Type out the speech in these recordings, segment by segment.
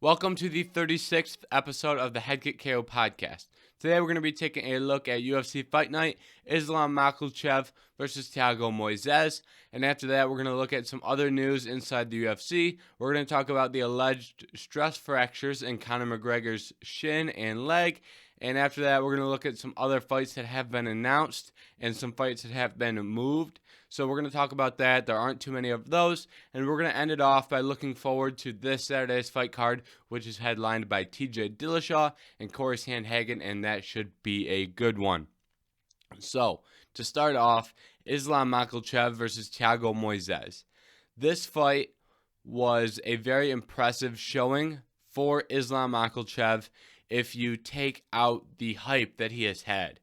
Welcome to the 36th episode of the Head Kick KO podcast. Today we're going to be taking a look at UFC Fight Night, Islam Makhachev versus Thiago Moises. And after that, we're going to look at some other news inside the UFC. We're going to talk about the alleged stress fractures in Conor McGregor's shin and leg. And after that, we're going to look at some other fights that have been announced and some fights that have been moved. So we're going to talk about that. There aren't too many of those. And we're going to end it off by looking forward to this Saturday's fight card, which is headlined by Dillashaw and Cory Sandhagen, and that should be a good one. So, to start off, Islam Makhachev versus Thiago Moises. This fight was a very impressive showing for Islam Makhachev if you take out the hype that he has had.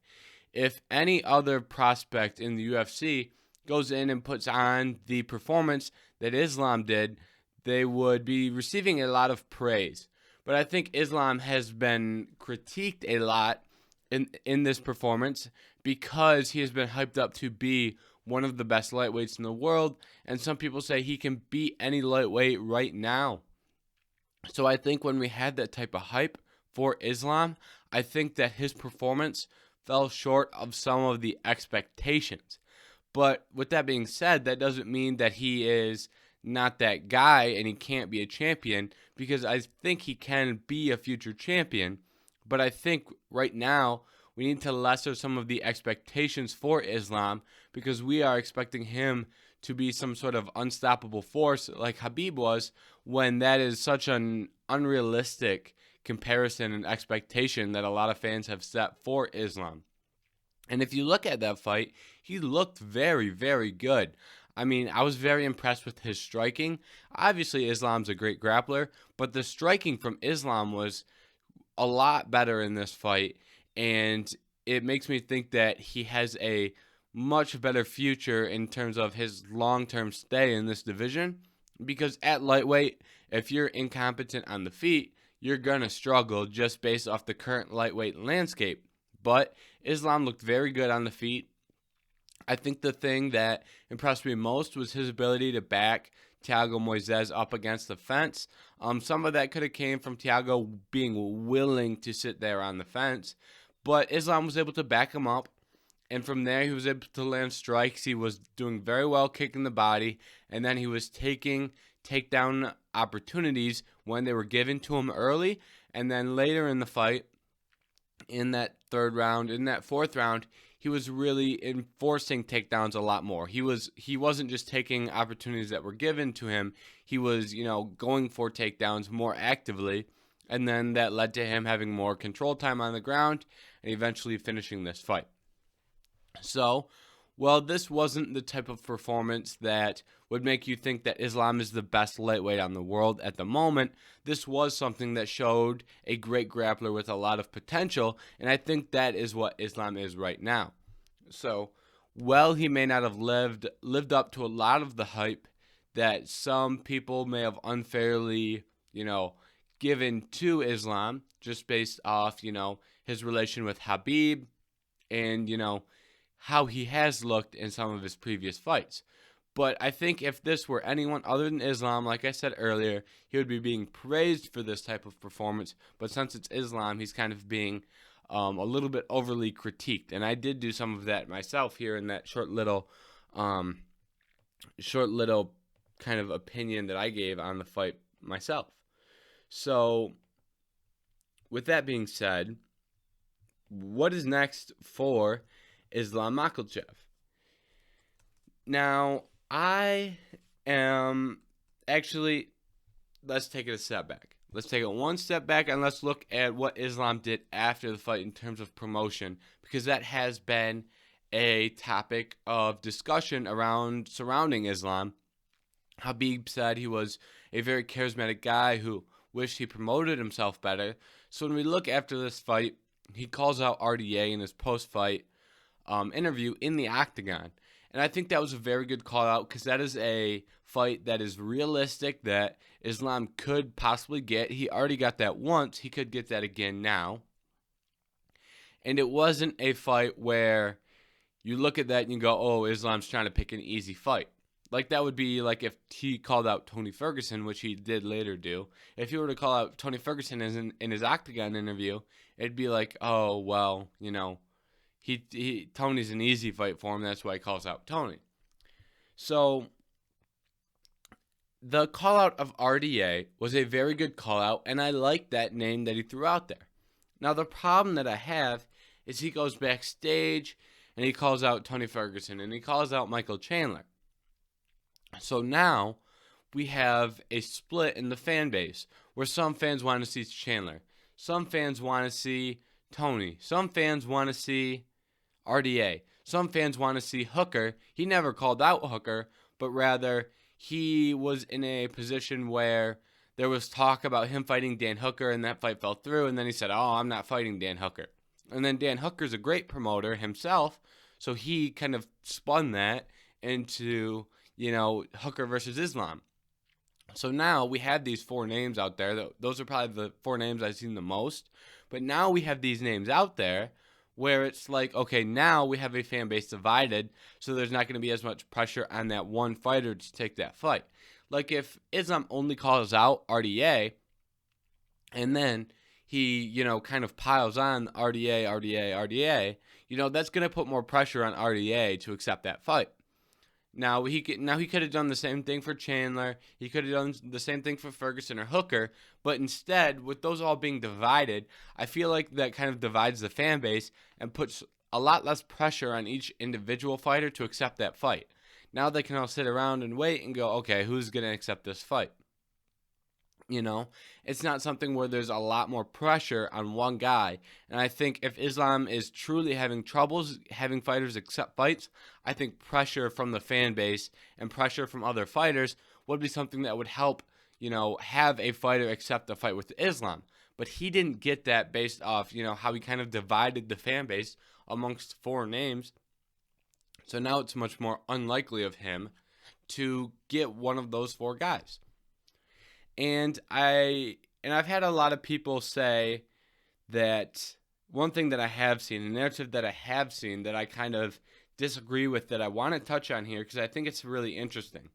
If any other prospect in the UFC goes in and puts on the performance that Islam did, they would be receiving a lot of praise. But I think Islam has been critiqued a lot in this performance because he has been hyped up to be one of the best lightweights in the world, and some people say he can beat any lightweight right now. So I think when we had that type of hype for Islam, I think that his performance fell short of some of the expectations. But with that being said, that doesn't mean that he is not that guy and he can't be a champion, because I think he can be a future champion. But I think right now we need to lesser some of the expectations for Islam, because we are expecting him to be some sort of unstoppable force like Khabib was, when that is such an unrealistic comparison and expectation that a lot of fans have set for Islam. And if you look at that fight, he looked very, very good. I mean, I was very impressed with his striking. Obviously, Islam's a great grappler, but the striking from Islam was a lot better in this fight, and it makes me think that he has a much better future in terms of his long-term stay in this division, because at lightweight, if you're incompetent on the feet, you're going to struggle just based off the current lightweight landscape. But Islam looked very good on the feet. I think the thing that impressed me most was his ability to back Thiago Moises up against the fence. Some of that could have came from Thiago being willing to sit there on the fence, but Islam was able to back him up, and from there he was able to land strikes. He was doing very well kicking the body, and then he was taking takedown opportunities when they were given to him early, and then later in the fight, in that third round, in that fourth round, he was really enforcing takedowns a lot more. He wasn't just taking opportunities that were given to him. He was, going for takedowns more actively, and then that led to him having more control time on the ground and eventually finishing this fight. So, well, this wasn't the type of performance that would make you think that Islam is the best lightweight on the world at the moment. This was something that showed a great grappler with a lot of potential, and I think that is what Islam is right now. So, well, he may not have lived up to a lot of the hype that some people may have unfairly, given to Islam, just based off, his relation with Khabib and, how he has looked in some of his previous fights. But I think if this were anyone other than Islam, like I said earlier, he would be being praised for this type of performance. But since it's Islam, he's kind of being a little bit overly critiqued. And I did do some of that myself here in that short little kind of opinion that I gave on the fight myself. So, with that being said, what is next for Islam Makhachev? Now, I am actually, let's take it a step back. Let's take it one step back and let's look at what Islam did after the fight in terms of promotion, because that has been a topic of discussion surrounding Islam. Khabib said he was a very charismatic guy who wished he promoted himself better. So when we look after this fight, he calls out RDA in his post-fight interview in the octagon. And I think that was a very good call out, because that is a fight that is realistic that Islam could possibly get. He already got that once. He could get that again now. And it wasn't a fight where you look at that and you go, oh, Islam's trying to pick an easy fight. Like, that would be like if he called out Tony Ferguson, which he did later do. If he were to call out Tony Ferguson in his Octagon interview, it'd be like, oh, well, Tony's an easy fight for him. That's why he calls out Tony. So the call out of RDA was a very good call out, and I like that name that he threw out there. Now, the problem that I have is he goes backstage and he calls out Tony Ferguson and he calls out Michael Chandler. So now we have a split in the fan base where some fans want to see Chandler. Some fans want to see Tony. Some fans want to see RDA. Some fans want to see Hooker. He never called out Hooker, but rather he was in a position where there was talk about him fighting Dan Hooker, and that fight fell through, and then he said, oh, I'm not fighting Dan Hooker. And then Dan Hooker's a great promoter himself, so he kind of spun that into, Hooker versus Islam. So now we have these 4 names out there. Those are probably the 4 names I've seen the most. But now we have these names out there where it's like, okay, now we have a fan base divided, so there's not going to be as much pressure on that one fighter to take that fight. Like if Islam only calls out RDA, and then he, kind of piles on RDA, that's going to put more pressure on RDA to accept that fight. Now he could have done the same thing for Chandler. He could have done the same thing for Ferguson or Hooker. But instead, with those all being divided, I feel like that kind of divides the fan base and puts a lot less pressure on each individual fighter to accept that fight. Now they can all sit around and wait and go, okay, who's going to accept this fight? It's not something where there's a lot more pressure on one guy. And I think if Islam is truly having troubles having fighters accept fights, I think pressure from the fan base and pressure from other fighters would be something that would help, have a fighter accept a fight with Islam. But he didn't get that based off, how he kind of divided the fan base amongst 4 names. So now it's much more unlikely of him to get one of those 4 guys. And I've had a lot of people say that one thing that I have seen, a narrative that I have seen that I kind of disagree with that I want to touch on here because I think it's really interesting,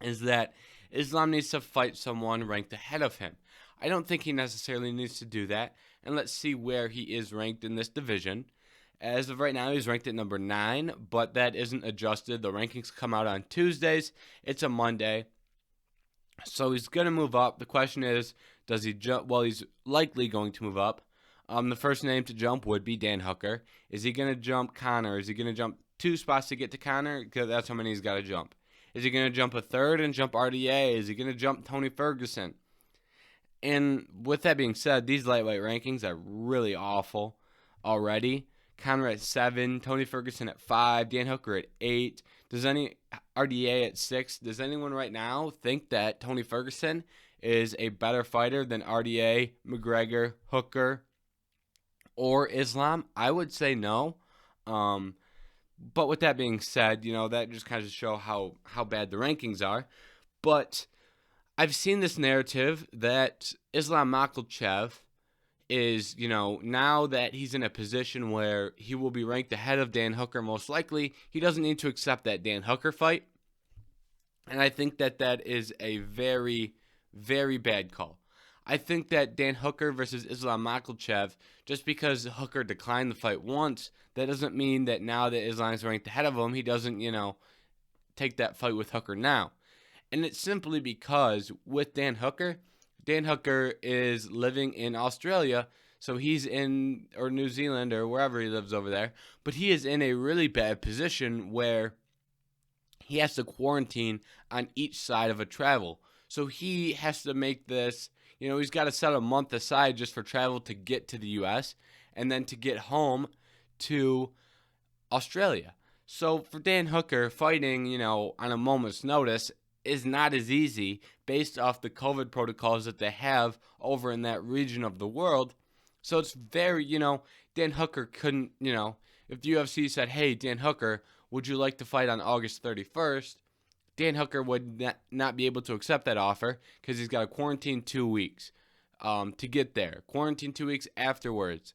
is that Islam needs to fight someone ranked ahead of him. I don't think he necessarily needs to do that, and let's see where he is ranked in this division. As of right now, he's ranked at number 9, but that isn't adjusted. The rankings come out on Tuesdays. It's a Monday. So he's going to move up. The question is, does he jump? Well, he's likely going to move up. The first name to jump would be Dan Hooker. Is he going to jump Conor? Is he going to jump 2 spots to get to Conor? Because that's how many he's got to jump. Is he going to jump a 3rd and jump RDA? Is he going to jump Tony Ferguson? And with that being said, these lightweight rankings are really awful already. Conor at 7, Tony Ferguson at 5, Dan Hooker at 8. RDA at 6. Does anyone right now think that Tony Ferguson is a better fighter than RDA, McGregor, Hooker, or Islam? I would say no. But with that being said, that just kind of show how bad the rankings are. But I've seen this narrative that Islam Makhachev is, now that he's in a position where he will be ranked ahead of Dan Hooker most likely, he doesn't need to accept that Dan Hooker fight. And I think that is a very, very bad call. I think that Dan Hooker versus Islam Makhachev, just because Hooker declined the fight once, that doesn't mean that now that Islam is ranked ahead of him, he doesn't, take that fight with Hooker now. And it's simply because with Dan Hooker is living in Australia, so he's in, or New Zealand, or wherever he lives over there, but he is in a really bad position where he has to quarantine on each side of a travel. So he has to make this, he's got to set a month aside just for travel to get to the U.S. and then to get home to Australia. So for Dan Hooker, fighting, on a moment's notice is not as easy based off the COVID protocols that they have over in that region of the world. So it's very, Dan Hooker couldn't, if the UFC said, hey, Dan Hooker, would you like to fight on August 31st? Dan Hooker would not be able to accept that offer because he's got to quarantine 2 weeks to get there. Quarantine 2 weeks afterwards.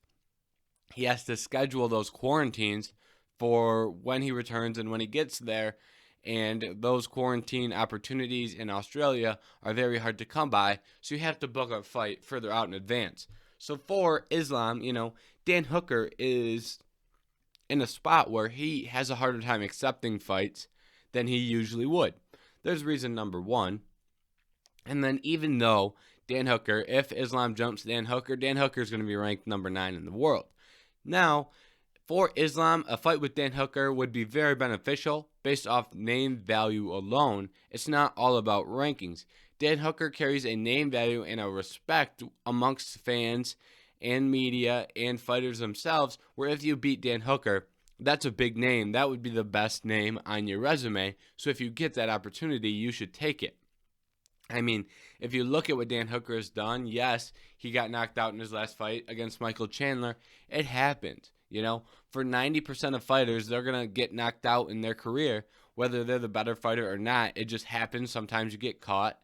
He has to schedule those quarantines for when he returns and when he gets there. and those quarantine opportunities in Australia are very hard to come by, so you have to book a fight further out in advance. So for Islam, Dan Hooker is in a spot where he has a harder time accepting fights than he usually would. There's reason number one. And then even though Dan Hooker, if Islam jumps Dan Hooker is going to be ranked number 9 in the world. Now, for Islam, a fight with Dan Hooker would be very beneficial based off name value alone. It's not all about rankings. Dan Hooker carries a name value and a respect amongst fans and media and fighters themselves, where if you beat Dan Hooker, that's a big name. That would be the best name on your resume. So if you get that opportunity, you should take it. I mean, if you look at what Dan Hooker has done, yes, he got knocked out in his last fight against Michael Chandler. It happened. For 90% of fighters, they're going to get knocked out in their career, whether they're the better fighter or not. It just happens. Sometimes you get caught.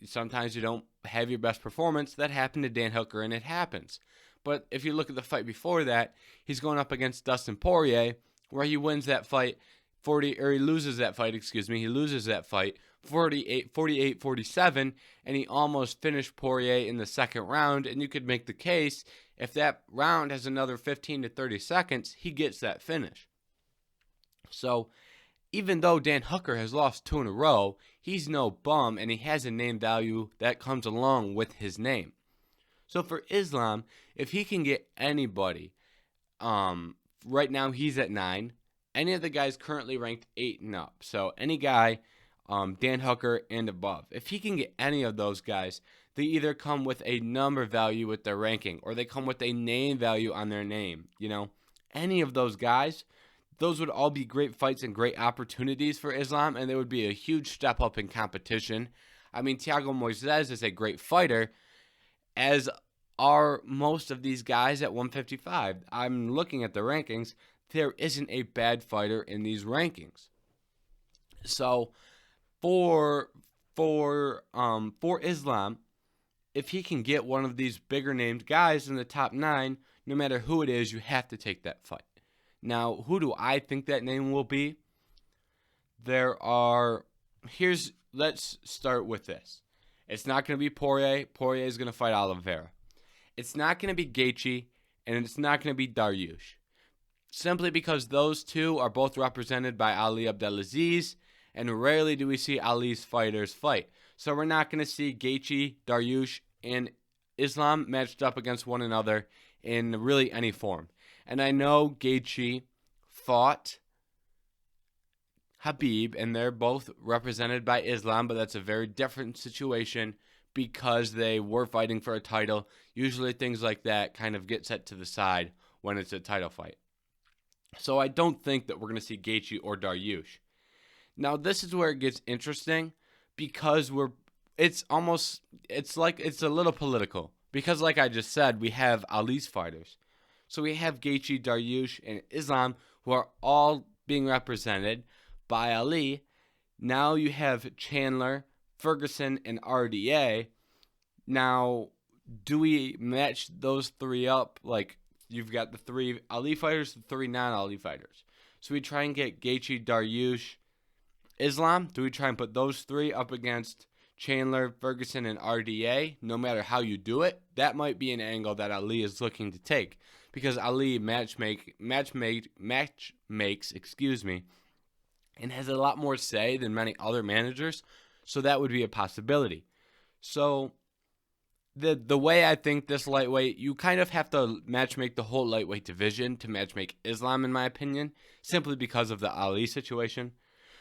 Sometimes you don't have your best performance. That happened to Dan Hooker, and it happens. But if you look at the fight before that, he's going up against Dustin Poirier, where he wins that fight he loses that fight, he loses that fight 48-47, and he almost finished Poirier in the second round, and you could make the case if that round has another 15 to 30 seconds, he gets that finish. So even though Dan Hooker has lost 2 in a row, he's no bum, and he has a name value that comes along with his name. So for Islam, if he can get anybody, right now he's at 9. Any of the guys currently ranked 8 and up. So any guy, Dan Hooker and above. If he can get any of those guys, they either come with a number value with their ranking, or they come with a name value on their name. Any of those guys, those would all be great fights and great opportunities for Islam, and they would be a huge step up in competition. I mean, Thiago Moises is a great fighter, as are most of these guys at 155. I'm looking at the rankings. There isn't a bad fighter in these rankings. So for Islam, if he can get one of these bigger named guys in the top 9, no matter who it is, you have to take that fight. Now, who do I think that name will be? Let's start with this. It's not going to be Poirier. Poirier is going to fight Oliveira. It's not going to be Gaethje, and it's not going to be Dariush. Simply because those two are both represented by Ali Abdelaziz, and rarely do we see Ali's fighters fight. So we're not going to see Gaethje, Dariush, and Islam matched up against one another in really any form. And I know Gaethje fought Khabib, and they're both represented by Islam, but that's a very different situation because they were fighting for a title. Usually things like that kind of get set to the side when it's a title fight. So I don't think that we're going to see Gaethje or Dariush. Now this is where it gets interesting because it's a little political. Because like I just said, we have Ali's fighters. So we have Gaethje, Dariush, and Islam who are all being represented by Ali. Now you have Chandler, Ferguson, and RDA. Now, do we match those 3 up? Like, you've got the 3 Ali fighters, the 3 non-Ali fighters. So we try and get Gaethje, Dariush, Islam. Do we try and put those 3 up against Chandler, Ferguson, and RDA? No matter how you do it, that might be an angle that Ali is looking to take. Because Ali match makes, and has a lot more say than many other managers. So that would be a possibility. So the way I think this lightweight, you kind of have to matchmake the whole lightweight division to matchmake Islam, in my opinion, simply because of the Ali situation.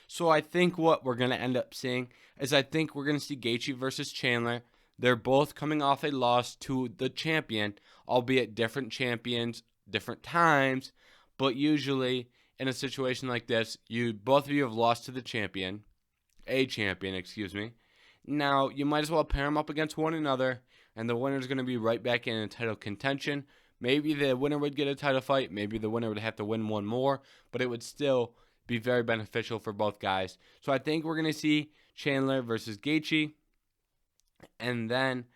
So I think what we're going to end up seeing is I think we're going to see Gaethje versus Chandler. They're both coming off a loss to the champion, albeit different champions, different times, but usually in a situation like this, both of you have lost to the champion, Now, you might as well pair them up against one another, and the winner's going to be right back in title contention. Maybe the winner would get a title fight. Maybe the winner would have to win one more, but it would still be very beneficial for both guys. So I think we're going to see Chandler versus Gaethje. And then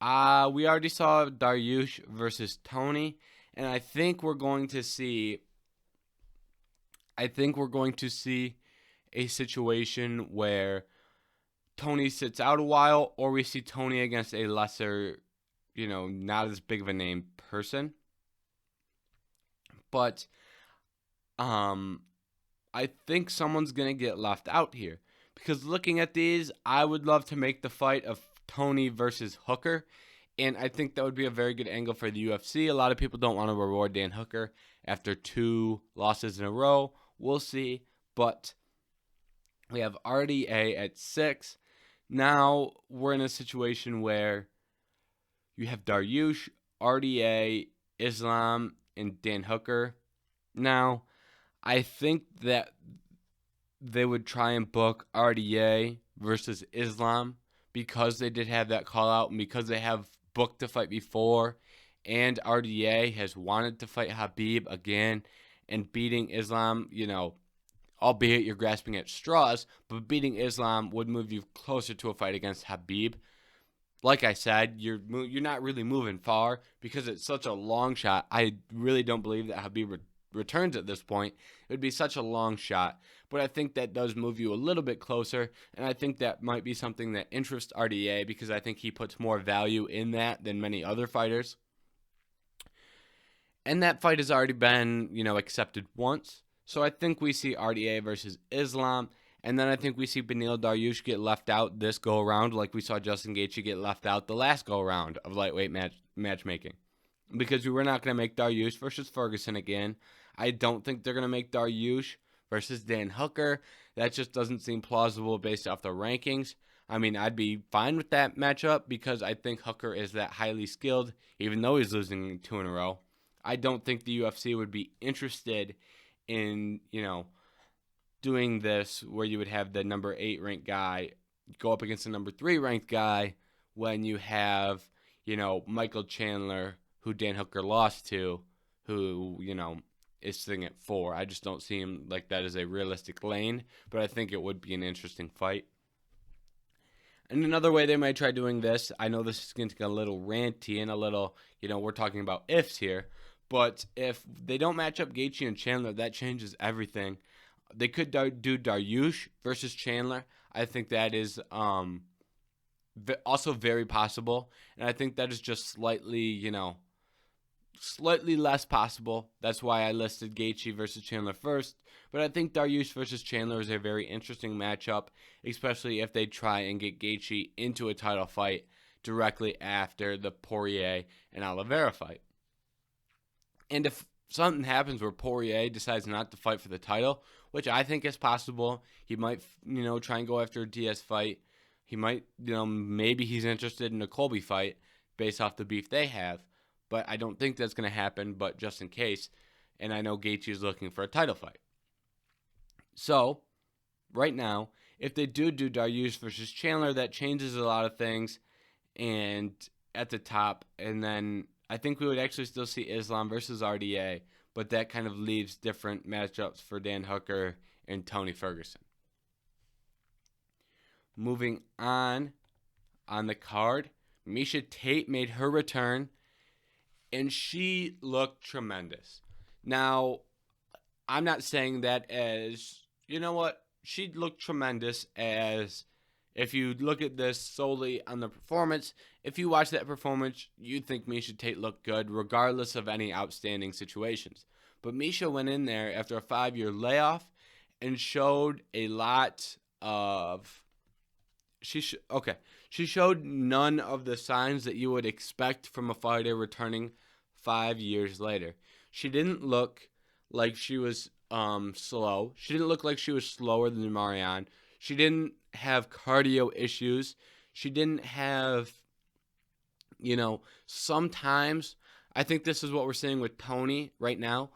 we already saw Dariush versus Tony. And I think we're going to see a situation where Tony sits out a while, or we see Tony against a lesser, not as big of a name person. But I think someone's going to get left out here. Because looking at these, I would love to make the fight of Tony versus Hooker. And I think that would be a very good angle for the UFC. A lot of people don't want to reward Dan Hooker after 2 losses in a row. We'll see. But we have RDA at 6. Now we're in a situation where you have Dariush, RDA, Islam, and Dan Hooker. Now, I think that they would try and book RDA versus Islam because they did have that call out and because they have booked the fight before, and RDA has wanted to fight Khabib again, and beating Islam, albeit you're grasping at straws, but beating Islam would move you closer to a fight against Khabib. Like I said, you're not really moving far because it's such a long shot. I really don't believe that Khabib returns at this point. It would be such a long shot. But I think that does move you a little bit closer, and I think that might be something that interests RDA because I think he puts more value in that than many other fighters. And that fight has already been, accepted once. So I think we see RDA versus Islam. And then I think we see Beneil Dariush get left out this go-around like we saw Justin Gaethje get left out the last go-around of lightweight matchmaking. Because we were not going to make Dariush versus Ferguson again. I don't think they're going to make Dariush versus Dan Hooker. That just doesn't seem plausible based off the rankings. I mean, I'd be fine with that matchup because I think Hooker is that highly skilled, even though he's losing 2 in a row. I don't think the UFC would be interested in, doing this where you would have the number 8 ranked guy go up against the number 3 ranked guy when you have, Michael Chandler, who Dan Hooker lost to, who, is sitting at 4. I just don't see him like that as a realistic lane, but I think it would be an interesting fight. And another way they might try doing this, I know this is going to get a little ranty and a little, we're talking about ifs here, but if they don't match up Gaethje and Chandler, that changes everything. They could do Dariush versus Chandler. I think that is also very possible. And I think that is just slightly less possible. That's why I listed Gaethje versus Chandler first. But I think Dariush versus Chandler is a very interesting matchup, especially if they try and get Gaethje into a title fight directly after the Poirier and Oliveira fight. And if something happens where Poirier decides not to fight for the title, which I think is possible, he might, try and go after a Diaz fight. He might, maybe he's interested in a Colby fight based off the beef they have. But I don't think that's going to happen, but just in case. And I know Gaethje is looking for a title fight. So, right now, if they do Dariush versus Chandler, that changes a lot of things. And at the top, and then I think we would actually still see Islam versus RDA, but that kind of leaves different matchups for Dan Hooker and Tony Ferguson. Moving on the card, Miesha Tate made her return, and she looked tremendous. Now, I'm not saying that as, she looked tremendous as, if you look at this solely on the performance, if you watch that performance, you'd think Miesha Tate looked good regardless of any outstanding situations. But Miesha went in there after a 5-year layoff and showed a lot of... She showed none of the signs that you would expect from a fighter returning 5 years later. She didn't look like she was slow. She didn't look like she was slower than Marianne. She didn't have cardio issues. She didn't have, sometimes, I think this is what we're seeing with Tony right now.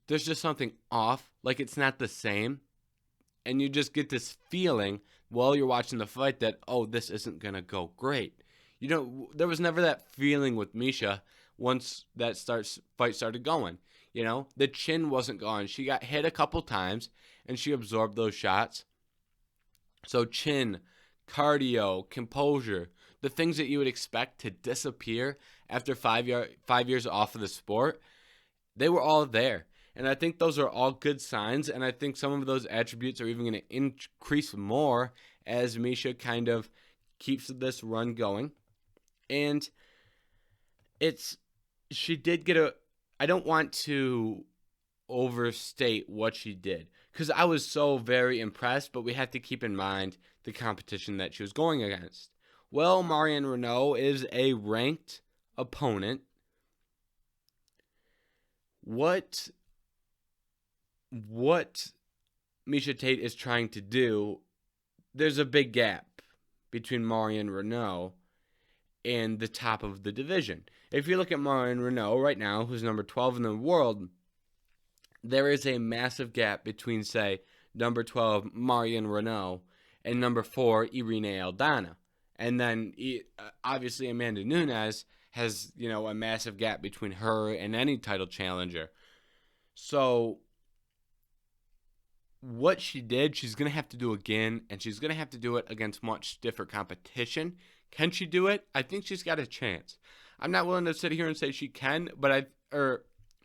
There's just something off, like it's not the same. And you just get this feeling while you're watching the fight that, oh, this isn't going to go great. There was never that feeling with Miesha once that fight started going. The chin wasn't gone. She got hit a couple times, and she absorbed those shots. So chin, cardio, composure, the things that you would expect to disappear after 5 years off of the sport, they were all there. And I think those are all good signs, and I think some of those attributes are even going to increase more as Miesha kind of keeps this run going. And she did get I don't want to overstate what she did, because I was so very impressed, but we have to keep in mind the competition that she was going against. Well, Marion Reneau is a ranked opponent. What Miesha Tate is trying to do, there's a big gap between Marion Reneau and the top of the division. If you look at Marion Reneau right now, who's number 12 in the world, there is a massive gap between, say, number 12 Marion Reneau and number 4 Irene Aldana. And then obviously Amanda Nunes has, a massive gap between her and any title challenger. So what she did, she's going to have to do again, and she's going to have to do it against much stiffer competition. Can she do it? I think she's got a chance. I'm not willing to sit here and say she can, but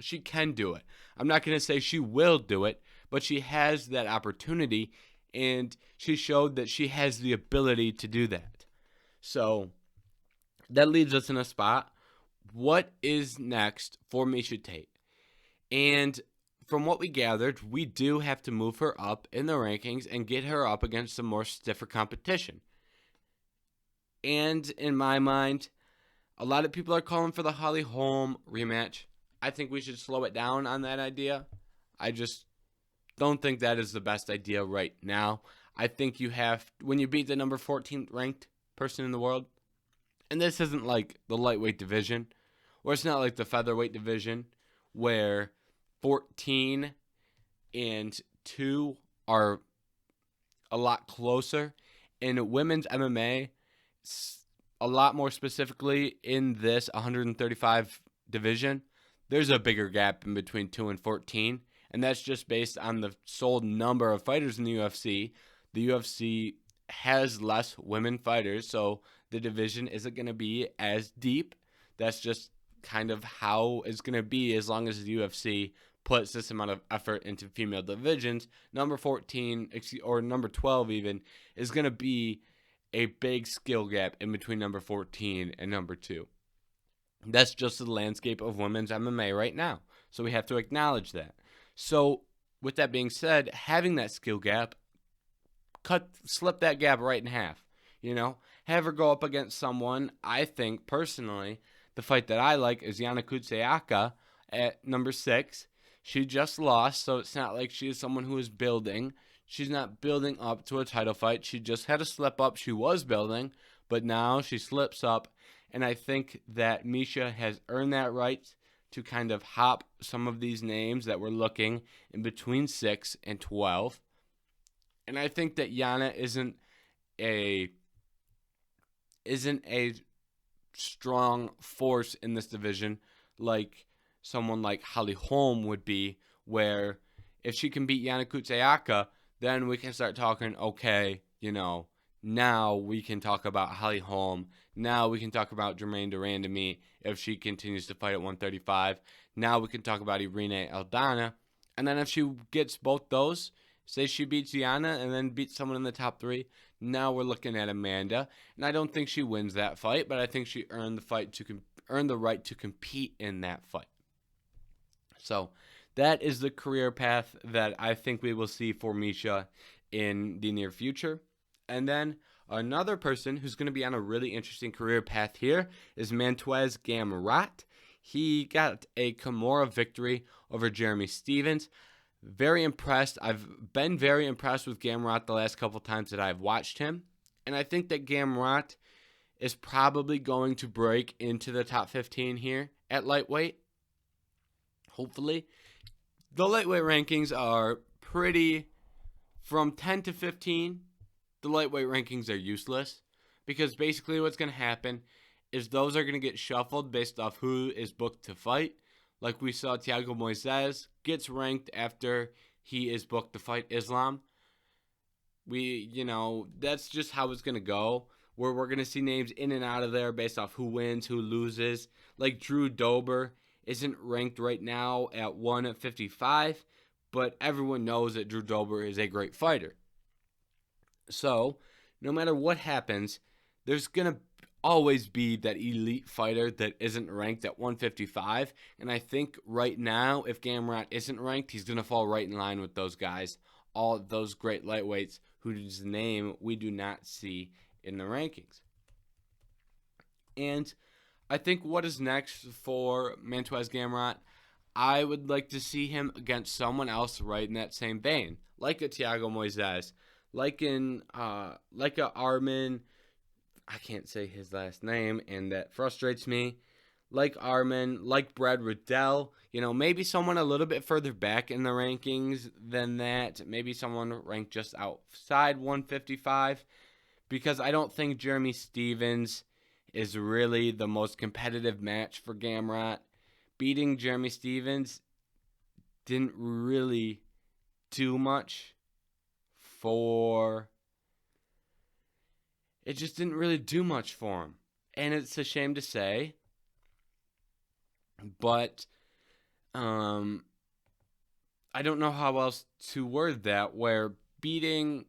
she can do it. I'm not going to say she will do it, but she has that opportunity, and she showed that she has the ability to do that. So that leaves us in a spot. What is next for Miesha Tate? And from what we gathered, we do have to move her up in the rankings and get her up against some more stiffer competition. And in my mind, a lot of people are calling for the Holly Holm rematch. I think we should slow it down on that idea. I just don't think that is the best idea right now. I think when you beat the number 14th ranked person in the world, and this isn't like the lightweight division, or it's not like the featherweight division, where 14 and 2 are a lot closer. In women's MMA, a lot more specifically in this 135 division, there's a bigger gap in between 2 and 14, and that's just based on the sold number of fighters in the UFC. The UFC has less women fighters, so the division isn't going to be as deep. That's just kind of how it's going to be as long as the UFC puts this amount of effort into female divisions. Number 14, or number 12 even, is going to be a big skill gap in between number 14 and number 2. That's just the landscape of women's MMA right now. So we have to acknowledge that. So with that being said, having that skill gap, slip that gap right in half. Have her go up against someone. I think personally, the fight that I like is Yana Kutseyaka at number 6. She just lost, so it's not like she is someone who is building. She's not building up to a title fight. She just had a slip up. She was building, but now she slips up. And I think that Miesha has earned that right to kind of hop some of these names that we're looking in between 6 and 12. And I think that Yana isn't a strong force in this division like someone like Holly Holm would be, where if she can beat Yana Kutseyaka, then we can start talking, okay, now we can talk about Holly Holm. Now we can talk about Jermaine Durandamy if she continues to fight at 135. Now we can talk about Irene Aldana. And then if she gets both those, say she beats Yana and then beats someone in the top 3, now we're looking at Amanda. And I don't think she wins that fight, but I think she earned the right to compete in that fight. So that is the career path that I think we will see for Miesha in the near future. And then another person who's going to be on a really interesting career path here is Mantwez Gamrot. He got a Kimura victory over Jeremy Stevens. Very impressed. I've been very impressed with Gamrot the last couple times that I've watched him. And I think that Gamrot is probably going to break into the top 15 here at lightweight. Hopefully. The lightweight rankings are pretty, from 10 to 15, the lightweight rankings are useless, because basically what's going to happen is those are going to get shuffled based off who is booked to fight. Like we saw Thiago Moises gets ranked after he is booked to fight Islam. That's just how it's going to go, where we're going to see names in and out of there based off who wins, who loses. Like Drew Dober isn't ranked right now at 155, but everyone knows that Drew Dober is a great fighter. So, no matter what happens, there's going to always be that elite fighter that isn't ranked at 155. And I think right now, if Gamrot isn't ranked, he's going to fall right in line with those guys, all those great lightweights whose name we do not see in the rankings. And I think what is next for Mantuaz Gamrot, I would like to see him against someone else right in that same vein, like a Thiago Moises, like a Armin. I can't say his last name, and that frustrates me. Like Armin, like Brad Riddell, maybe someone a little bit further back in the rankings than that. Maybe someone ranked just outside 155, because I don't think Jeremy Stephens is really the most competitive match for Gamrot. Beating Jeremy Stephens didn't really do much for... It just didn't really do much for him. And it's a shame to say, but I don't know how else to word that, where beating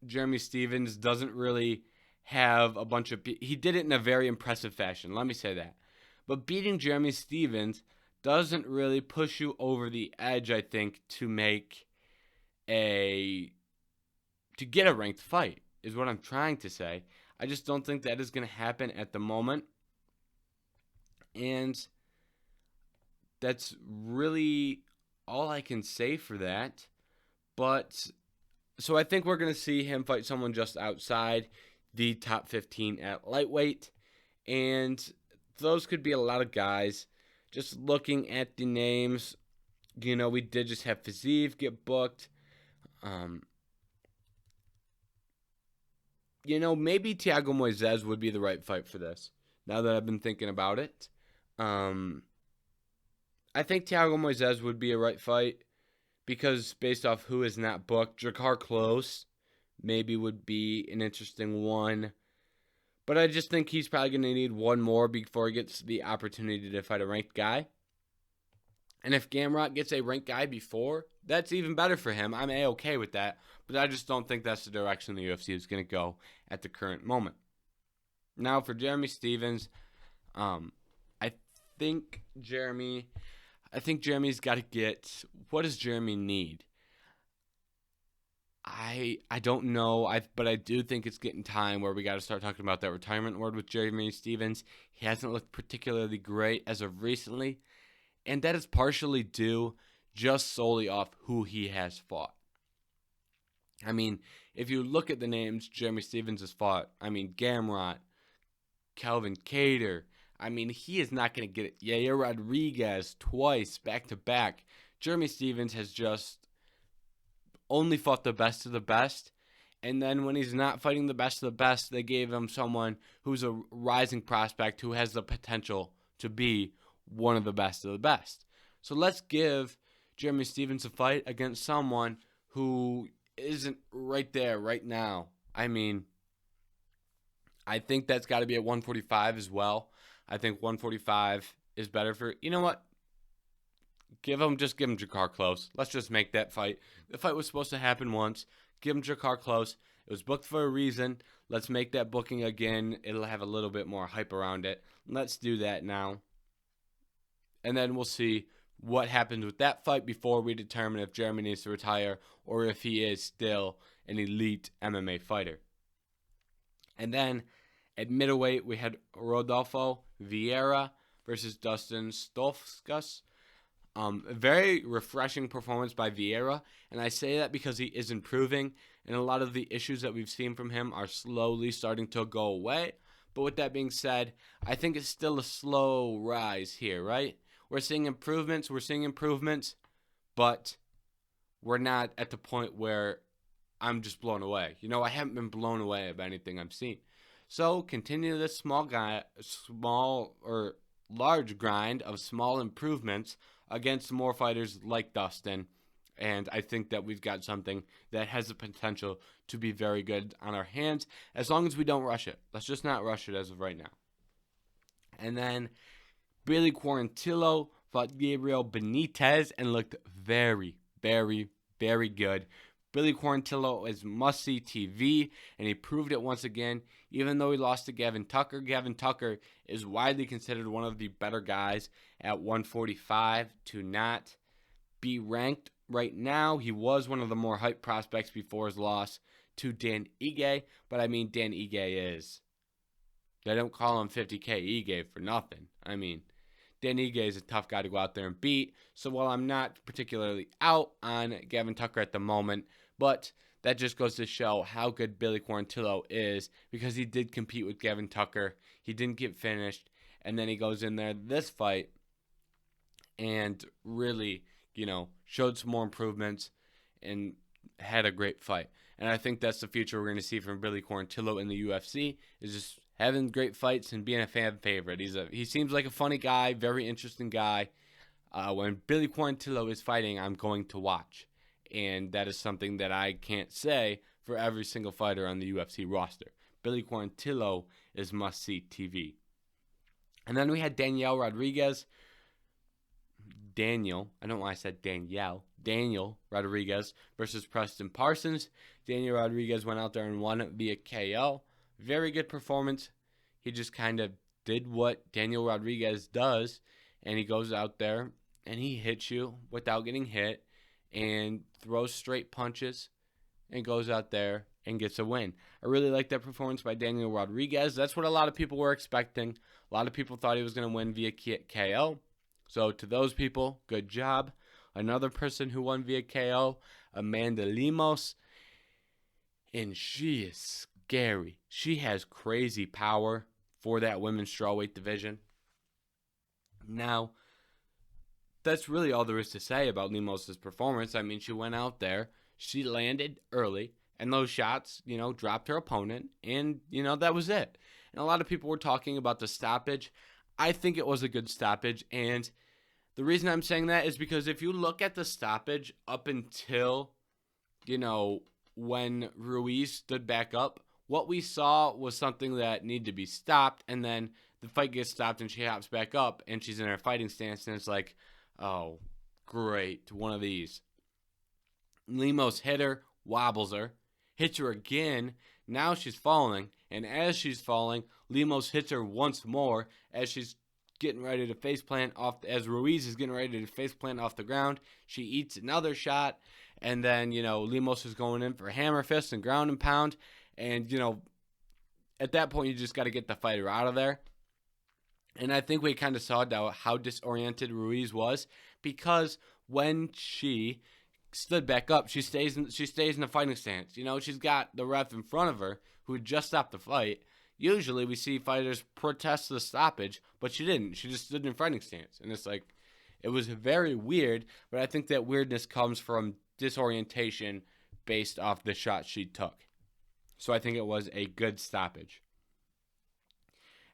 Jeremy Stephens doesn't really have a bunch of... He did it in a very impressive fashion, let me say that. But beating Jeremy Stephens doesn't really push you over the edge, I think, to get a ranked fight, is what I'm trying to say. I just don't think that is going to happen at the moment. And that's really all I can say for that. But, so I think we're going to see him fight someone just outside the top 15 at lightweight. And those could be a lot of guys. Just looking at the names, we did just have Fiziev get booked. Maybe Thiago Moises would be the right fight for this, now that I've been thinking about it. I think Thiago Moises would be a right fight, because based off who is not booked, Jakar Close maybe would be an interesting one. But I just think he's probably going to need one more before he gets the opportunity to fight a ranked guy. And if Gamrot gets a ranked guy before, that's even better for him. I'm A-okay with that. But I just don't think that's the direction the UFC is going to go at the current moment. Now for Jeremy Stephens, I think Jeremy's got to get... What does Jeremy need? I don't know, but I do think it's getting time where we got to start talking about that retirement word with Jeremy Stephens. He hasn't looked particularly great as of recently, and that is partially due just solely off who he has fought. I mean, if you look at the names Jeremy Stephens has fought, Gamrot, Calvin Kattar, he is not going to get it. Yair Rodriguez twice, back-to-back. Jeremy Stephens has just only fought the best of the best, and then when he's not fighting the best of the best, they gave him someone who's a rising prospect who has the potential to be one of the best of the best. So let's give Jeremy Stephens a fight against someone who isn't right there right now. I think that's got to be at 145 as well. I think 145 is better for... You know what? Give him Jakar Close. Let's just make that fight. The fight was supposed to happen once. Give him Jakar Close. It was booked for a reason. Let's make that booking again. It'll have a little bit more hype around it. Let's do that now. And then we'll see what happens with that fight before we determine if Jeremy needs to retire or if he is still an elite MMA fighter. And then at middleweight, we had Rodolfo Vieira versus Dustin Stoltzfus. A very refreshing performance by Vieira, and I say that because he is improving, and a lot of the issues that we've seen from him are slowly starting to go away. But with that being said, I think it's still a slow rise here, right? We're seeing improvements, but we're not at the point where I'm just blown away. I haven't been blown away by anything I've seen. So continue this large grind of small improvements against more fighters like Dustin, and I think that we've got something that has the potential to be very good on our hands, as long as we don't rush it. Let's just not rush it as of right now. And then Billy Quarantillo fought Gabriel Benitez and looked very, very, very good. Billy Quarantillo is must-see TV, and he proved it once again. Even though he lost to Gavin Tucker is widely considered one of the better guys at 145 to not be ranked right now. He was one of the more hyped prospects before his loss to Dan Ige, but I mean, Dan Ige is... They don't call him 50K Ige for nothing. I mean, Dan Ige is a tough guy to go out there and beat. So while I'm not particularly out on Gavin Tucker at the moment, but that just goes to show how good Billy Quarantillo is, because he did compete with Gavin Tucker. He didn't get finished, and then he goes in there this fight and really, showed some more improvements and had a great fight. And I think that's the future we're going to see from Billy Quarantillo in the UFC, is just having great fights and being a fan favorite. He seems like a funny guy, very interesting guy. When Billy Quarantillo is fighting, I'm going to watch. And that is something that I can't say for every single fighter on the UFC roster. Billy Quarantillo is must-see TV. And then we had Daniel Rodriguez versus Preston Parsons. Daniel Rodriguez went out there and won via KO. Very good performance. He just kind of did what Daniel Rodriguez does, and he goes out there and he hits you without getting hit and throws straight punches and goes out there and gets a win. I really like that performance by Daniel Rodriguez. That's what a lot of people were expecting. A lot of people thought he was going to win via KO. So to those people, good job. Another person who won via KO, Amanda Lemos. And she is scary. She has crazy power for that women's strawweight division. Now, that's really all there is to say about Lemos' performance. I mean, she went out there, she landed early, and those shots, dropped her opponent, and, that was it. And a lot of people were talking about the stoppage. I think it was a good stoppage, and the reason I'm saying that is because if you look at the stoppage up until, when Ruiz stood back up, what we saw was something that needed to be stopped, and then the fight gets stopped and she hops back up and she's in her fighting stance, and it's like, oh, great, one of these. Lemos hit her, wobbles her, hits her again, now she's falling, and as she's falling, Lemos hits her once more as she's getting ready to faceplant off, as Ruiz is getting ready to faceplant off the ground. She eats another shot, and then, Lemos is going in for hammer fist and ground and pound, and, at that point, you just got to get the fighter out of there. And I think we kind of saw how disoriented Ruiz was, because when she stood back up, she stays in the fighting stance. She's got the ref in front of her who had just stopped the fight. Usually we see fighters protest the stoppage, but she didn't. She just stood in fighting stance. And it's like, it was very weird, but I think that weirdness comes from disorientation based off the shot she took. So I think it was a good stoppage.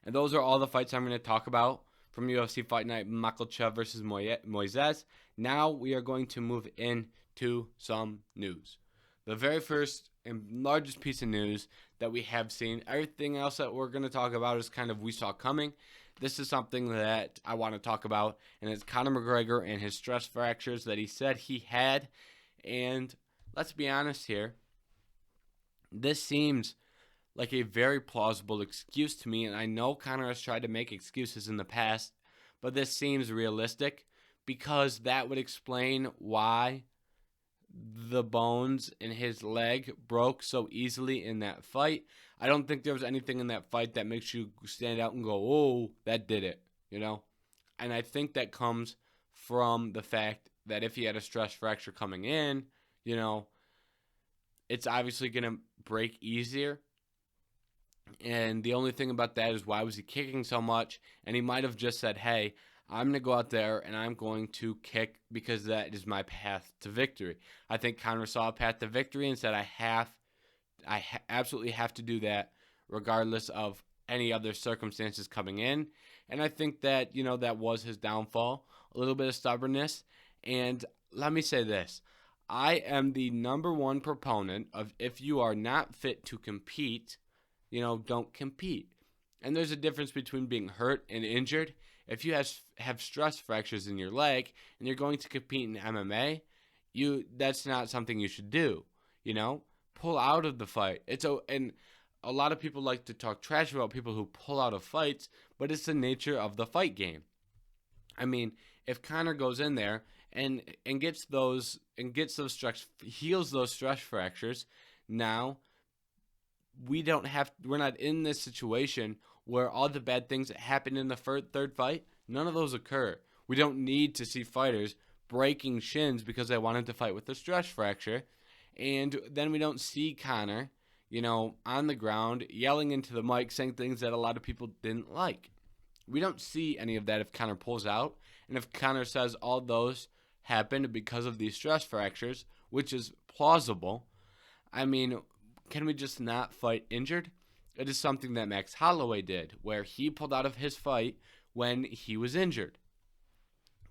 And those are all the fights I'm going to talk about from UFC Fight Night Makhachev versus Moises. Now we are going to move into some news. The very first and largest piece of news that we have seen. Everything else that we're going to talk about is kind of we saw coming. This is something that I want to talk about, and it's Conor McGregor and his stress fractures that he said he had. And let's be honest here. This seems like a very plausible excuse to me, and I know Conor has tried to make excuses in the past, but this seems realistic because that would explain why the bones in his leg broke so easily in that fight. I don't think there was anything in that fight that makes you stand out and go, oh, that did it, And I think that comes from the fact that if he had a stress fracture coming in, it's obviously going to break easier. And the only thing about that is, why was he kicking so much? And he might have just said, hey, I'm going to go out there and I'm going to kick because that is my path to victory. I think Conor saw a path to victory and said, I absolutely have to do that regardless of any other circumstances coming in. And I think that, that was his downfall, a little bit of stubbornness. And let me say this. I am the number one proponent of, if you are not fit to compete, don't compete. And there's a difference between being hurt and injured. If you have stress fractures in your leg and you're going to compete in MMA, that's not something you should do. Pull out of the fight. And a lot of people like to talk trash about people who pull out of fights, but it's the nature of the fight game. I mean, if Conor goes in there and gets those stress, heals those stress fractures, now we're not in this situation where all the bad things that happened in the third fight, none of those occur. We don't need to see fighters breaking shins because they wanted to fight with a stress fracture. And then we don't see Conor, on the ground yelling into the mic, saying things that a lot of people didn't like. We don't see any of that if Conor pulls out. And if Conor says all those happened because of these stress fractures, which is plausible, I mean, can we just not fight injured? It is something that Max Holloway did, where he pulled out of his fight when he was injured.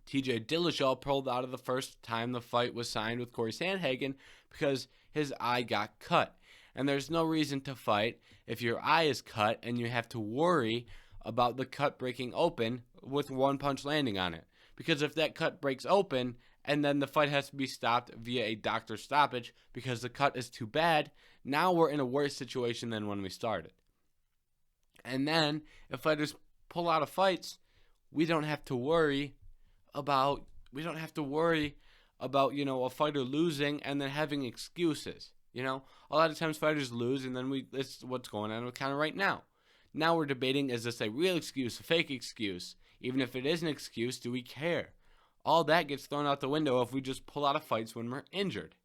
TJ Dillashaw pulled out of the first time the fight was signed with Cory Sandhagen because his eye got cut. And there's no reason to fight if your eye is cut and you have to worry about the cut breaking open with one punch landing on it. Because if that cut breaks open and then the fight has to be stopped via a doctor's stoppage because the cut is too bad, now we're in a worse situation than when we started. And then if fighters pull out of fights, we don't have to worry about a fighter losing and then having excuses. A lot of times fighters lose and then it's what's going on with Conor right now. Now we're debating, is this a real excuse, a fake excuse? Even if it is an excuse, do we care? All that gets thrown out the window if we just pull out of fights when we're injured.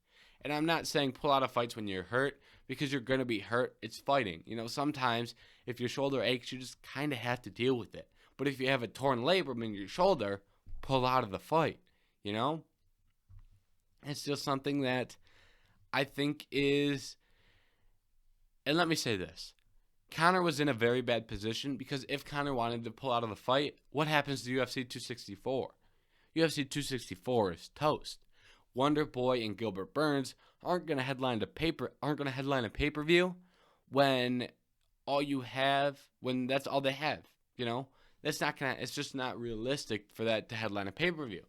And I'm not saying pull out of fights when you're hurt, because you're going to be hurt. It's fighting. Sometimes if your shoulder aches, you just kind of have to deal with it. But if you have a torn labrum in your shoulder, pull out of the fight. It's just something that I think is... And let me say this. Conor was in a very bad position, because if Conor wanted to pull out of the fight, what happens to UFC 264? UFC 264 is toast. Wonder Boy and Gilbert Burns aren't going to headline a pay-per-view when that's all they have. It's just not realistic for that to headline a pay-per-view.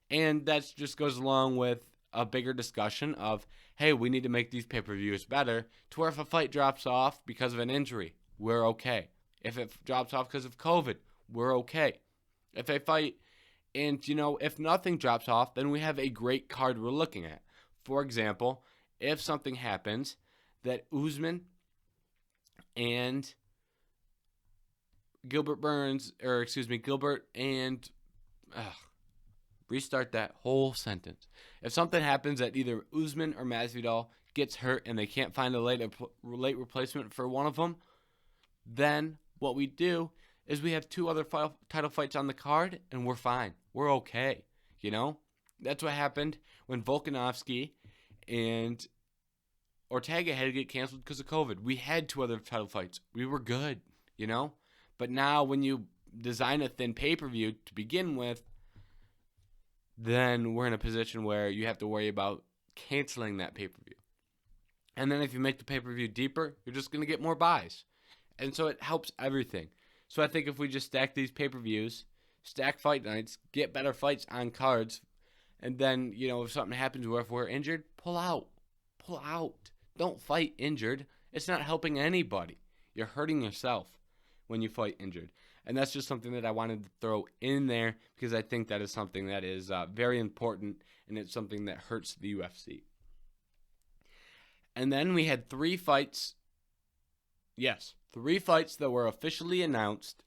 And that just goes along with a bigger discussion of, hey, we need to make these pay-per-views better, to where if a fight drops off because of an injury, we're okay. If it drops off because of COVID, we're okay. If a fight, and if nothing drops off, then we have a great card we're looking at. For example, if something happens that Gilbert and restart that whole sentence. If something happens that either Usman or Masvidal gets hurt and they can't find a late replacement for one of them, then what we do is we have two other title fights on the card and we're fine. We're okay. That's what happened when Volkanovski and Ortega had to get canceled because of COVID. We had two other title fights. We were good, But now when you design a thin pay-per-view to begin with, then we're in a position where you have to worry about canceling that pay-per-view. And then if you make the pay-per-view deeper, you're just going to get more buys. And so it helps everything. So I think if we just stack these pay-per-views, stack fight nights, get better fights on cards, and then, if something happens where if we're injured, pull out. Pull out. Don't fight injured. It's not helping anybody. You're hurting yourself when you fight injured. And that's just something that I wanted to throw in there, because I think that is something that is very important, and it's something that hurts the UFC. And then we had 3 fights. Yes, 3 fights that were officially announced,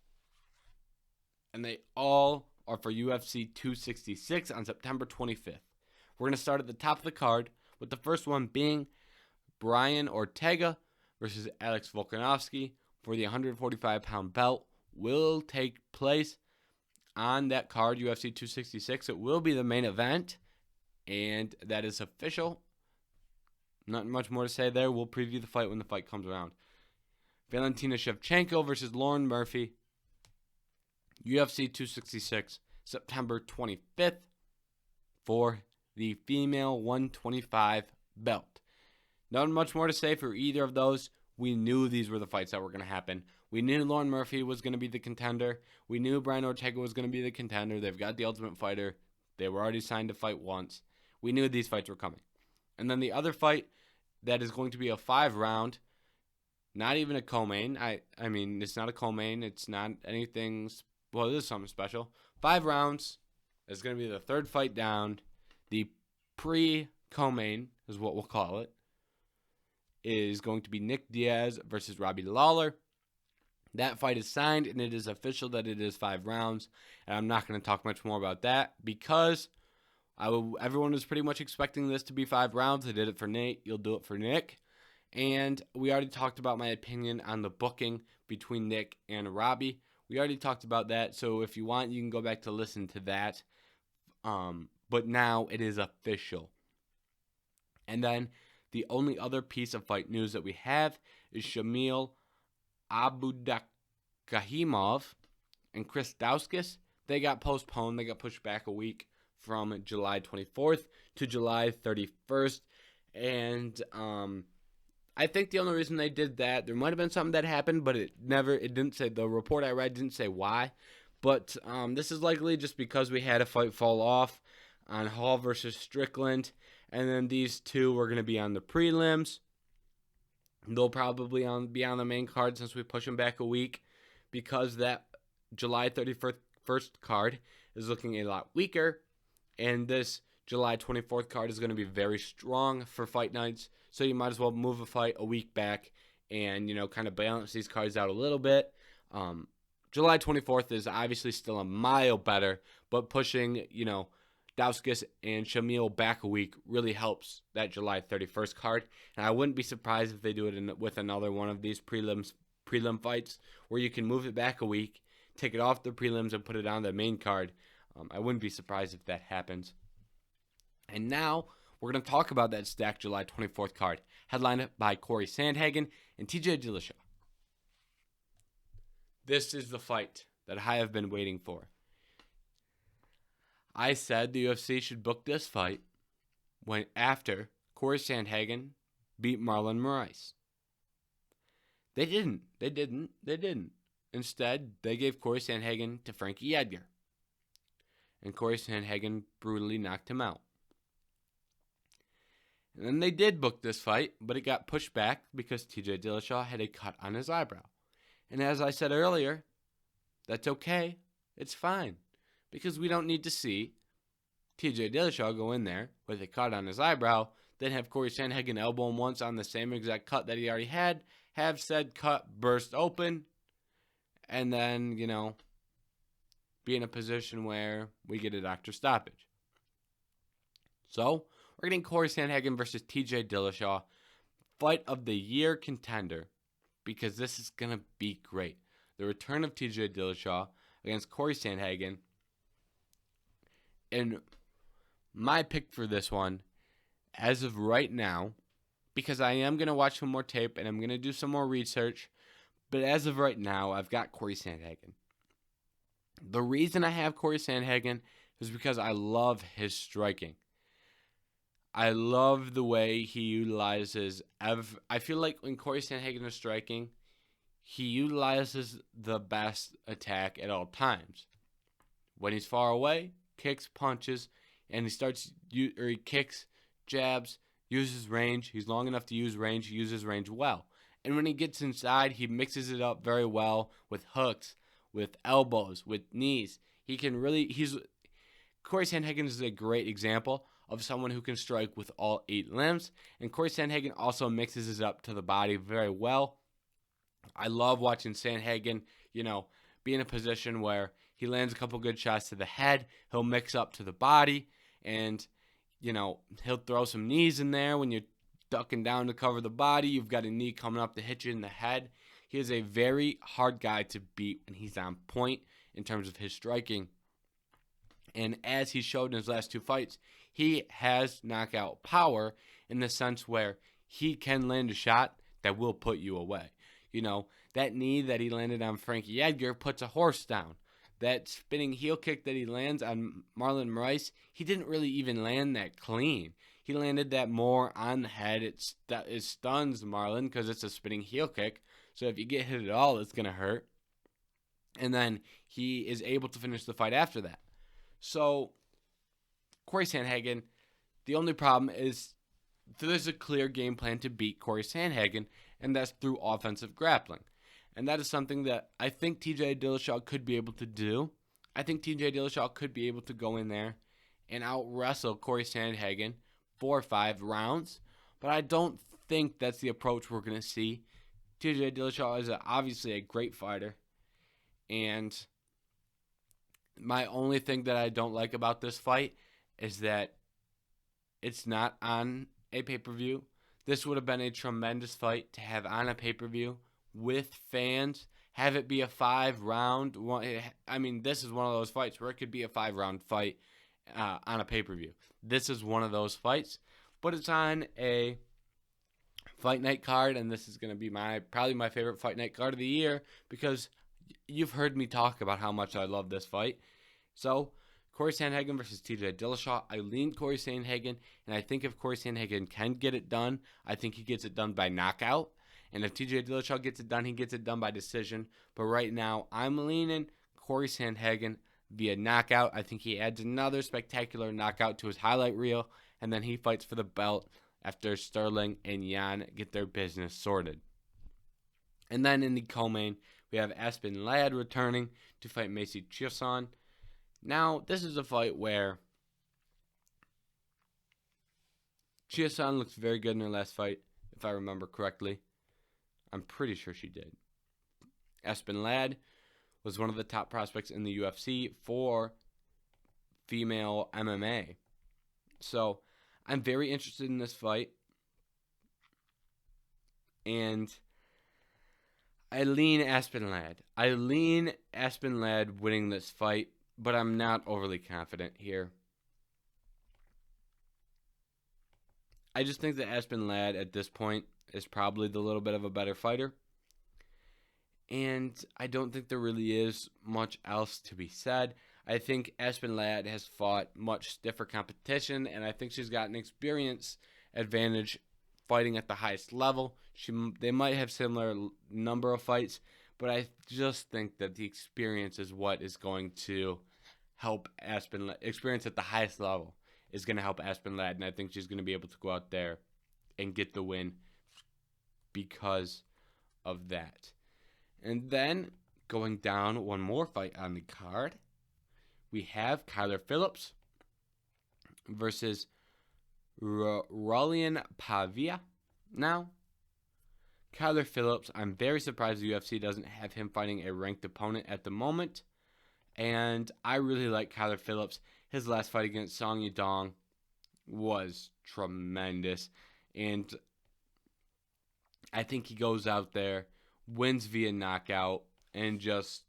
and they all are for UFC 266 on September 25th. We're going to start at the top of the card, with the first one being Brian Ortega versus Alex Volkanovski for the 145-pound belt. Will take place on that card, UFC 266. It will be the main event, and that is official. Not much more to say there. We'll preview the fight when the fight comes around. Valentina Shevchenko versus Lauren Murphy, UFC 266, September 25th, for the female 125 belt. Not much more to say for either of those. We knew these were the fights that were going to happen. We knew Lauren Murphy was going to be the contender. We knew Brian Ortega was going to be the contender. They've got the Ultimate Fighter. They were already signed to fight once. We knew these fights were coming. And then the other fight that is going to be a 5-round, not even a co-main. I mean, it's not a co-main. It's not anything. Well, it is something special. 5 rounds is going to be the third fight down. The pre-co-main is what we'll call it. Is going to be Nick Diaz versus Robbie Lawler. That fight is signed, and it is official that it is 5 rounds. And I'm not going to talk much more about that because everyone was pretty much expecting this to be 5 rounds. I did it for Nate. You'll do it for Nick. And we already talked about my opinion on the booking between Nick and Robbie. We already talked about that. So if you want, you can go back to listen to that. But now it is official. And then the only other piece of fight news that we have is Shamil Abudakahimov and Chris Dauskas. They got postponed. They got pushed back a week from July 24th to July 31st. And I think the only reason they did that, there might have been something that happened, but it didn't say, the report I read didn't say why. But this is likely just because we had a fight fall off on Hall versus Strickland. And then these two were going to be on the prelims. They'll probably be on the main card since we push them back a week because that July 31st card is looking a lot weaker. And this July 24th card is going to be very strong for fight nights. So you might as well move a fight a week back and, kind of balance these cards out a little bit. July 24th is obviously still a mile better, but pushing, Dauskas and Shamil back a week really helps that July 31st card. And I wouldn't be surprised if they do it with another one of these prelim fights where you can move it back a week, take it off the prelims, and put it on the main card. I wouldn't be surprised if that happens. And now we're going to talk about that stacked July 24th card, headlined by Cory Sandhagen and TJ Dillashaw. This is the fight that I have been waiting for. I said the UFC should book this fight after Cory Sandhagen beat Marlon Moraes. They didn't. Instead, they gave Cory Sandhagen to Frankie Edgar. And Cory Sandhagen brutally knocked him out. And then they did book this fight, but it got pushed back because TJ Dillashaw had a cut on his eyebrow. And as I said earlier, that's okay. It's fine. Because we don't need to see TJ Dillashaw go in there with a cut on his eyebrow, then have Cory Sandhagen elbow him once on the same exact cut that he already had, have said cut burst open, and then, be in a position where we get a doctor stoppage. So, we're getting Cory Sandhagen versus TJ Dillashaw, fight of the year contender, because this is going to be great. The return of TJ Dillashaw against Cory Sandhagen. And my pick for this one, as of right now, because I am going to watch some more tape and I'm going to do some more research, but as of right now, I've got Cory Sandhagen. The reason I have Cory Sandhagen is because I love his striking. I love the way he utilizes. I feel like when Cory Sandhagen is striking, he utilizes the best attack at all times. When he's far away, kicks, punches, and he kicks, jabs, uses range. He's long enough to use range. He uses range well. And when he gets inside, he mixes it up very well with hooks, with elbows, with knees. Cory Sandhagen is a great example of someone who can strike with all 8 limbs. And Cory Sandhagen also mixes it up to the body very well. I love watching Sandhagen, be in a position where he lands a couple good shots to the head. He'll mix up to the body. And, he'll throw some knees in there when you're ducking down to cover the body. You've got a knee coming up to hit you in the head. He is a very hard guy to beat when he's on point in terms of his striking. And as he showed in his last 2 fights, he has knockout power in the sense where he can land a shot that will put you away. That knee that he landed on Frankie Edgar puts a horse down. That spinning heel kick that he lands on Marlon Moraes, he didn't really even land that clean. He landed that more on the head. It stuns Marlon because it's a spinning heel kick. So if you get hit at all, it's going to hurt. And then he is able to finish the fight after that. So Cory Sandhagen, the only problem is there's a clear game plan to beat Cory Sandhagen, and that's through offensive grappling. And that is something that I think TJ Dillashaw could be able to do. I think TJ Dillashaw could be able to go in there and out-wrestle Cory Sandhagen 4 or 5 rounds. But I don't think that's the approach we're going to see. TJ Dillashaw is obviously a great fighter. And my only thing that I don't like about this fight is that it's not on a pay-per-view. This would have been a tremendous fight to have on a pay-per-view with fans. Have it be a 5-round one. I mean, this is one of those fights where it could be a 5-round fight on a pay-per-view. This is one of those fights, but it's on a fight night card, and this is going to be probably my favorite fight night card of the year because you've heard me talk about how much I love this fight. So, Cory Sandhagen versus TJ Dillashaw. I lean Cory Sandhagen, and I think if Cory Sandhagen can get it done, I think he gets it done by knockout. And if TJ Dillashaw gets it done, he gets it done by decision. But right now, I'm leaning Cory Sandhagen via knockout. I think he adds another spectacular knockout to his highlight reel, and then he fights for the belt after Sterling and Jan get their business sorted. And then in the co-main, we have Aspen Ladd returning to fight Macy Chiasson. Now, this is a fight where Chiasson looks very good in her last fight, if I remember correctly. I'm pretty sure she did. Aspen Ladd was one of the top prospects in the UFC for female MMA. So, I'm very interested in this fight. And I lean Aspen Ladd. I lean Aspen Ladd winning this fight, but I'm not overly confident here. I just think that Aspen Ladd at this point is probably the little bit of a better fighter. And I don't think there really is much else to be said. I think Aspen Ladd has fought much stiffer competition, and I think she's got an experience advantage fighting at the highest level. They might have similar number of fights, but I just think that the experience is what is going to help Aspen Ladd. Experience at the highest level is going to help Aspen Ladd, and I think she's going to be able to go out there and get the win because of that. And then, going down one more fight on the card, we have Kyler Phillips versus Raulian Paiva. Now, Kyler Phillips, I'm very surprised the UFC doesn't have him fighting a ranked opponent at the moment. And I really like Kyler Phillips. His last fight against Song Yadong was tremendous. And I think he goes out there, wins via knockout, and just,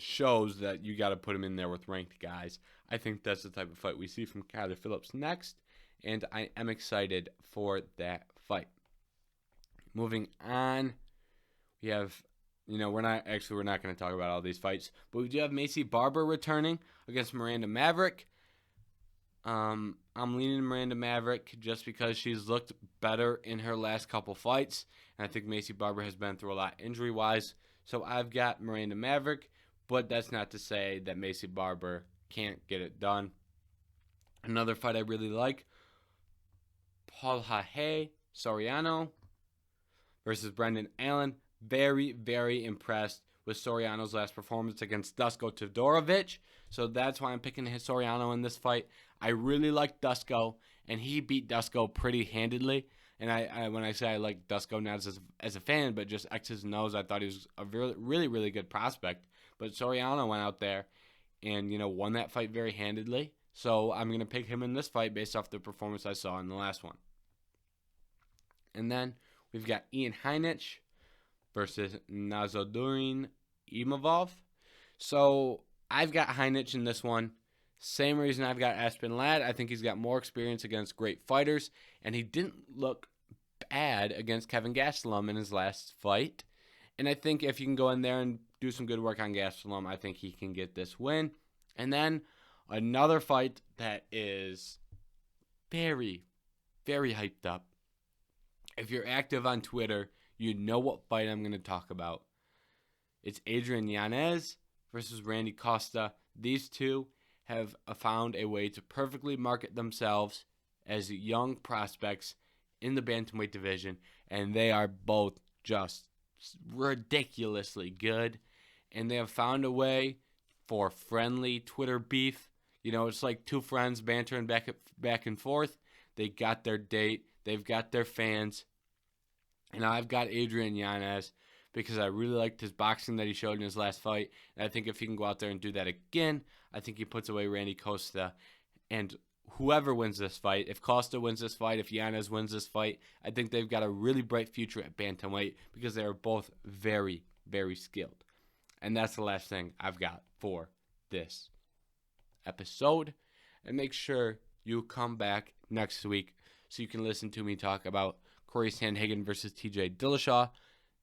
shows that you got to put him in there with ranked guys. I think that's the type of fight we see from Kyler Phillips next, and I am excited for that fight. Moving on, we have, we're not going to talk about all these fights, but we do have Macy Barber returning against Miranda Maverick. I'm leaning Miranda Maverick just because she's looked better in her last couple fights, and I think Macy Barber has been through a lot injury-wise, so I've got Miranda Maverick, but that's not to say that Macy Barber can't get it done. Another fight I really like, Jorge Soriano versus Brendan Allen. Very, very impressed with Soriano's last performance against Dusko Todorovic. So that's why I'm picking Soriano in this fight. I really like Dusko, and he beat Dusko pretty handedly. And I when I say I like Dusko, not as a fan, but just X's and O's, I thought he was a really, really good prospect. But Soriano went out there and, won that fight very handedly. So I'm going to pick him in this fight based off the performance I saw in the last one. And then we've got Ian Heinisch versus Nazodurin Imavov. So I've got Heinisch in this one. Same reason I've got Aspen Ladd. I think he's got more experience against great fighters, and he didn't look bad against Kevin Gastelum in his last fight. And I think if you can go in there and do some good work on Gastelum, I think he can get this win. And then another fight that is very, very hyped up If you're active on Twitter, you know what fight I'm going to talk about. It's Adrian Yanez versus Randy Costa. These two have found a way to perfectly market themselves as young prospects in the bantamweight division, and they are both just ridiculously good. And they have found a way for friendly Twitter beef. You know, it's like two friends bantering back and forth. They got their date. They've got their fans. And I've got Adrian Yanez because I really liked his boxing that he showed in his last fight. And I think if he can go out there and do that again, I think he puts away Randy Costa. And whoever wins this fight, if Costa wins this fight, if Yanez wins this fight, I think they've got a really bright future at bantamweight because they are both very, very skilled. And that's the last thing I've got for this episode. And make sure you come back next week so you can listen to me talk about Cory Sandhagen versus TJ Dillashaw.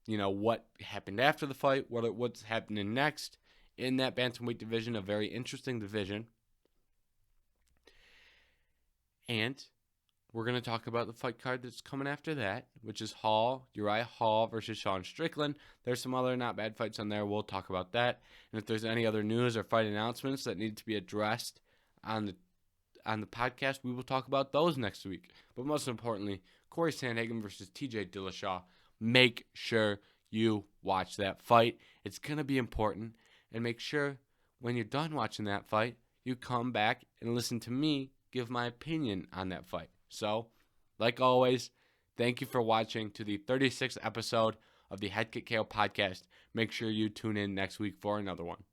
You know, what happened after the fight, what's happening next in that bantamweight division, a very interesting division. And we're going to talk about the fight card that's coming after that, which is Uriah Hall versus Sean Strickland. There's some other not bad fights on there. We'll talk about that. And if there's any other news or fight announcements that need to be addressed on the podcast, we will talk about those next week. But most importantly, Cory Sandhagen versus TJ Dillashaw. Make sure you watch that fight. It's going to be important. And make sure when you're done watching that fight, you come back and listen to me give my opinion on that fight. So, like always, thank you for watching to the 36th episode of the Head Kick KO podcast. Make sure you tune in next week for another one.